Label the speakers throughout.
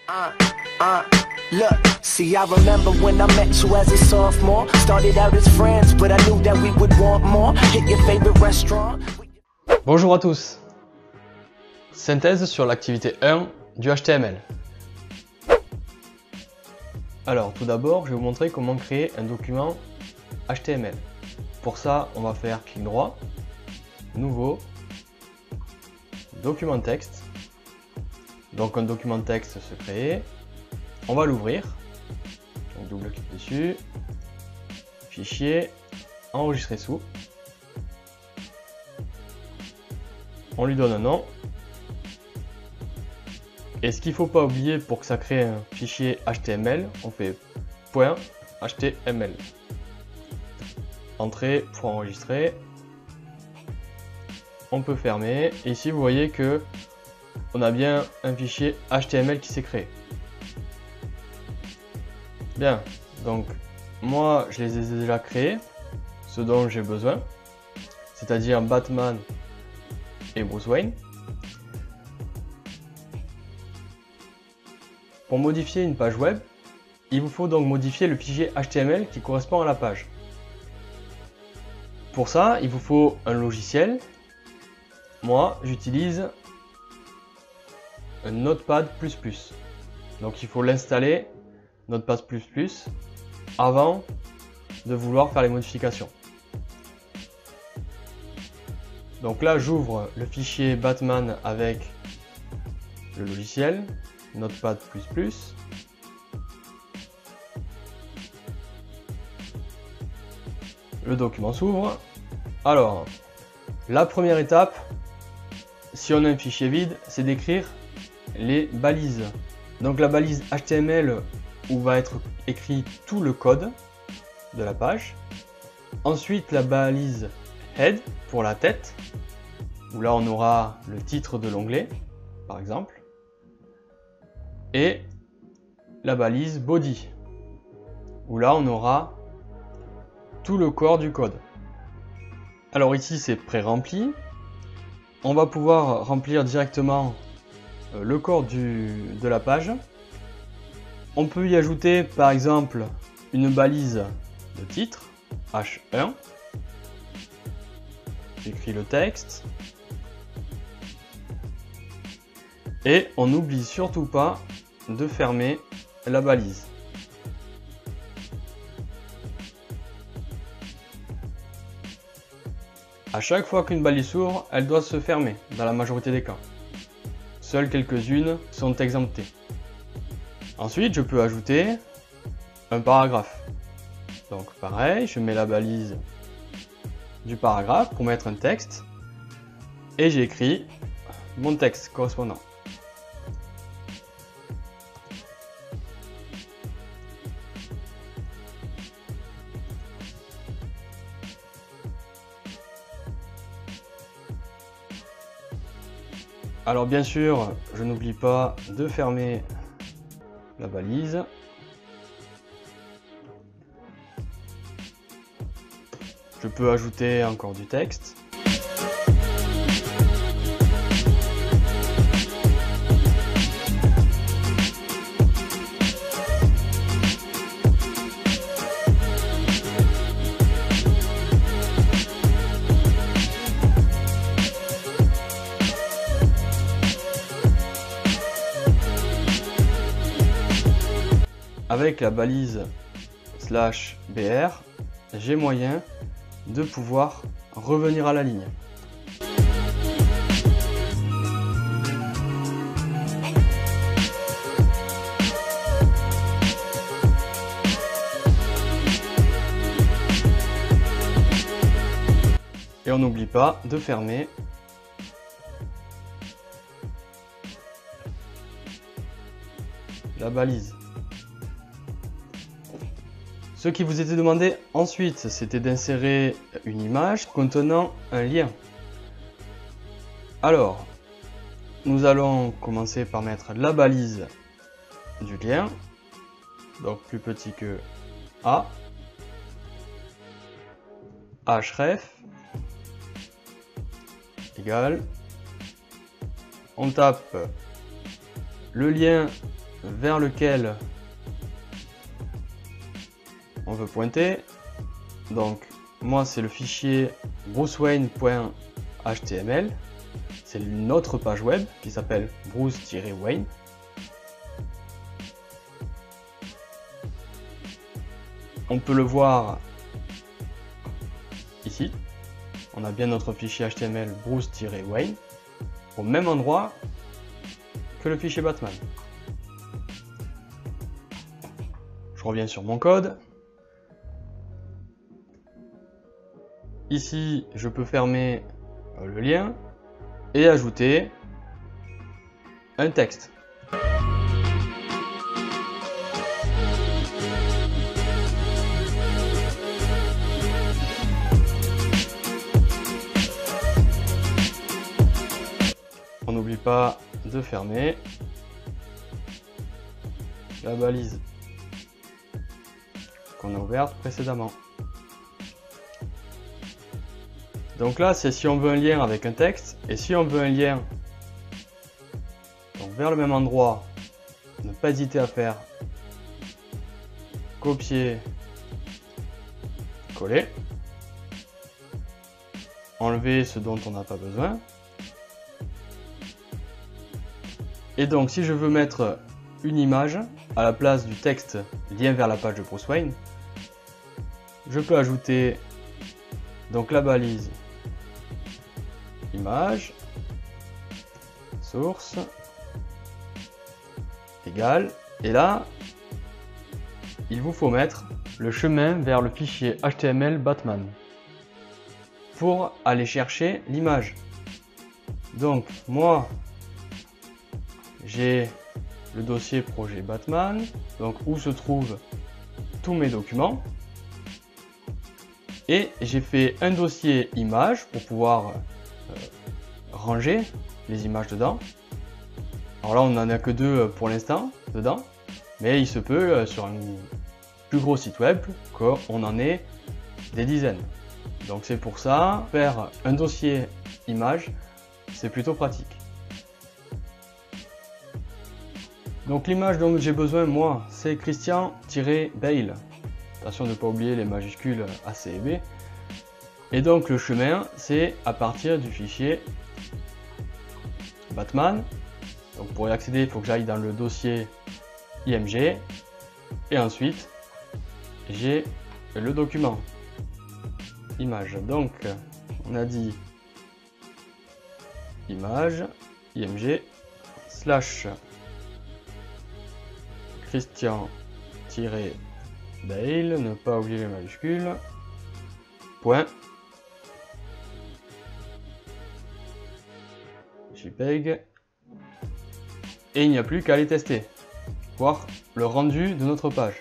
Speaker 1: Look, see, I remember when I met you as a sophomore. Started out as friends, but I knew that we would want more. Hit your favorite restaurant.
Speaker 2: Bonjour à tous. Synthèse sur l'activité 1 du HTML. Alors, tout d'abord, je vais vous montrer comment créer un document HTML. Pour ça, on va faire clic droit, nouveau, document texte. Donc un document texte se crée. On va l'ouvrir, donc double clic dessus, fichier, enregistrer sous, on lui donne un nom, et ce qu'il ne faut pas oublier pour que ça crée un fichier HTML, on fait .html, entrée pour enregistrer, on peut fermer, et ici vous voyez que on a bien un fichier HTML qui s'est créé. Bien, donc moi je les ai déjà créés, ce dont j'ai besoin, c'est-à-dire Batman et Bruce Wayne. Pour modifier une page web, il vous faut donc modifier le fichier HTML qui correspond à la page. Pour ça, il vous faut un logiciel. Moi, j'utilise un Notepad++. Donc il faut l'installer, Notepad++, avant de vouloir faire les modifications. Donc là, j'ouvre le fichier Batman avec le logiciel Notepad++. Le document s'ouvre. Alors, la première étape, si on a un fichier vide, c'est d'écrire les balises. Donc la balise HTML où va être écrit tout le code de la page. Ensuite la balise head pour la tête, où là on aura le titre de l'onglet par exemple. Et la balise body, où là on aura tout le corps du code. Alors ici c'est pré-rempli. On va pouvoir remplir directement le corps de la page. On peut y ajouter par exemple une balise de titre, H1. J'écris le texte. Et on n'oublie surtout pas de fermer la balise. À chaque fois qu'une balise s'ouvre, elle doit se fermer dans la majorité des cas. Seules quelques-unes sont exemptées. Ensuite, je peux ajouter un paragraphe. Donc pareil, je mets la balise du paragraphe pour mettre un texte et j'écris mon texte correspondant. Alors bien sûr, je n'oublie pas de fermer la balise. Je peux ajouter encore du texte. Avec la balise /br, j'ai moyen de pouvoir revenir à la ligne. Et on n'oublie pas de fermer la balise. Ce qui vous était demandé ensuite, c'était d'insérer une image contenant un lien. Alors, nous allons commencer par mettre la balise du lien, donc plus petit que A, href égale, on tape le lien vers lequel on veut pointer. Donc moi c'est le fichier brucewayne.html. C'est une autre page web qui s'appelle bruce-wayne. On peut le voir ici. On a bien notre fichier HTML bruce-wayne au même endroit que le fichier Batman. Je reviens sur mon code. Ici, je peux fermer le lien et ajouter un texte. On n'oublie pas de fermer la balise qu'on a ouverte précédemment. Donc là, c'est si on veut un lien avec un texte, et si on veut un lien donc vers le même endroit, ne pas hésiter à faire copier, coller, enlever ce dont on n'a pas besoin. Et donc si je veux mettre une image à la place du texte lien vers la page de Bruce Wayne, je peux ajouter donc la balise image source égale, et là il vous faut mettre le chemin vers le fichier HTML Batman pour aller chercher l'image. Donc moi j'ai le dossier projet Batman, donc où se trouvent tous mes documents, et j'ai fait un dossier image pour pouvoir ranger les images dedans. Alors là on n'en a que 2 pour l'instant dedans, mais il se peut sur un plus gros site web qu'on en ait des dizaines. Donc c'est pour ça, faire un dossier image, c'est plutôt pratique. Donc l'image dont j'ai besoin moi, c'est Christian-Bale. Attention de ne pas oublier les majuscules A, C et B. Et donc le chemin, c'est à partir du fichier Batman. Donc pour y accéder, il faut que j'aille dans le dossier IMG. Et ensuite, j'ai le document image. Donc on a dit image, IMG, slash Christian-Bale, ne pas oublier les majuscules, point, JPEG, et il n'y a plus qu'à aller tester, voir le rendu de notre page.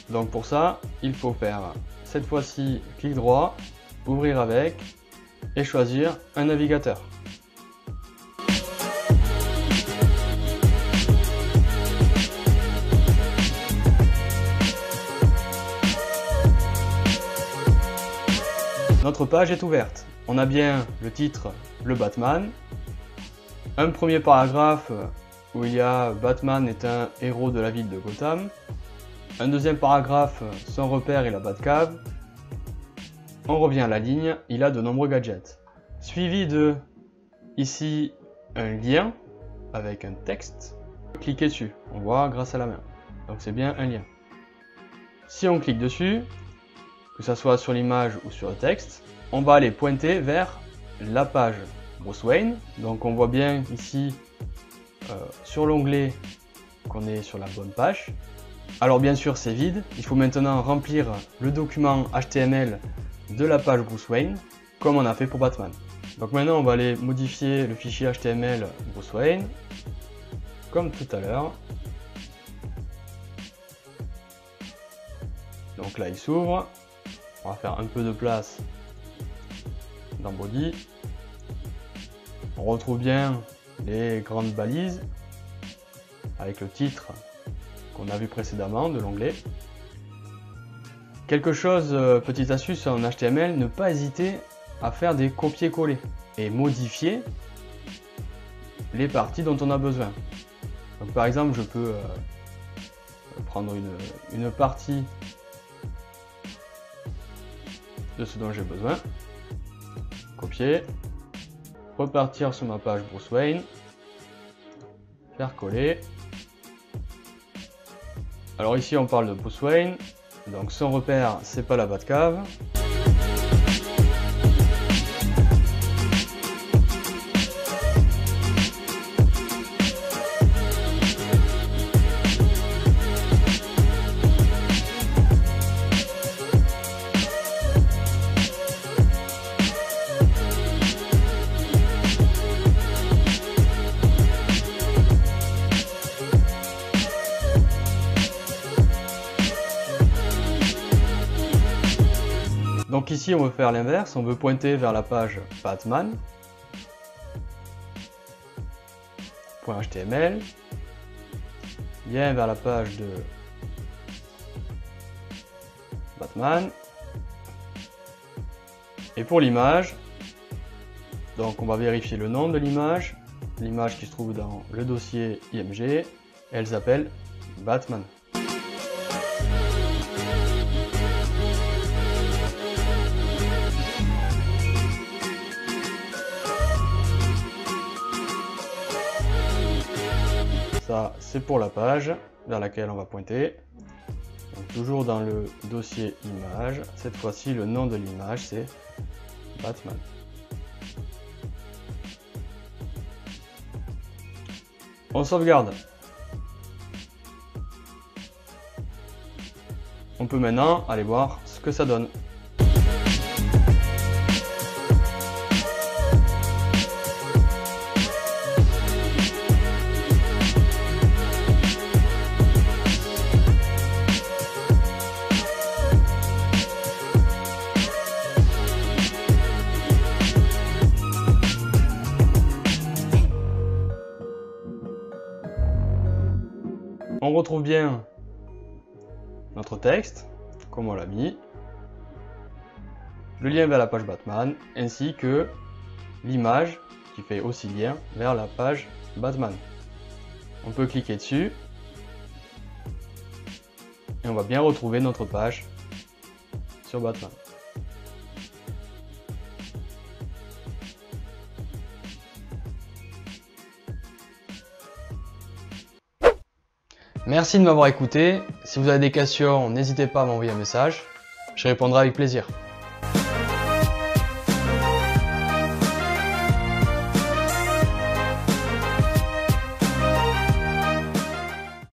Speaker 2: Donc pour ça, il faut faire cette fois-ci clic droit, ouvrir avec, et choisir un navigateur. Notre page est ouverte. On a bien le titre, le Batman, un premier paragraphe où il y a Batman est un héros de la ville de Gotham, un deuxième paragraphe, son repère et la Batcave. On revient à la ligne, il a de nombreux gadgets. Suivi de, ici, un lien avec un texte. Cliquez dessus, on voit grâce à la main. Donc c'est bien un lien. Si on clique dessus, que ce soit sur l'image ou sur le texte, on va aller pointer vers la page Bruce Wayne. Donc on voit bien ici sur l'onglet qu'on est sur la bonne page. Alors bien sûr c'est vide, il faut maintenant remplir le document HTML de la page Bruce Wayne comme on a fait pour Batman. Donc maintenant on va aller modifier le fichier HTML Bruce Wayne comme tout à l'heure. Donc là il s'ouvre. On va faire un peu de place dans Body. On retrouve bien les grandes balises avec le titre qu'on a vu précédemment de l'onglet. Quelque chose, petite astuce en HTML, ne pas hésiter à faire des copier-coller et modifier les parties dont on a besoin. Donc par exemple, je peux prendre une partie de ce dont j'ai besoin, copier, repartir sur ma page Bruce Wayne, faire coller. Alors ici on parle de Bruce Wayne, donc son repère c'est pas la Batcave. Donc ici on veut faire l'inverse, on veut pointer vers la page Batman, .html, lien vers la page de Batman, et pour l'image, donc on va vérifier le nom de l'image qui se trouve dans le dossier IMG, elle s'appelle Batman. Ça, c'est pour la page vers laquelle on va pointer. Donc, toujours dans le dossier image. Cette fois-ci, le nom de l'image, c'est Batman. On sauvegarde. On peut maintenant aller voir ce que ça donne. On retrouve bien notre texte, comme on l'a mis, le lien vers la page Batman, ainsi que l'image qui fait aussi lien vers la page Batman. On peut cliquer dessus et on va bien retrouver notre page sur Batman. Merci de m'avoir écouté. Si vous avez des questions, n'hésitez pas à m'envoyer un message. Je répondrai avec plaisir.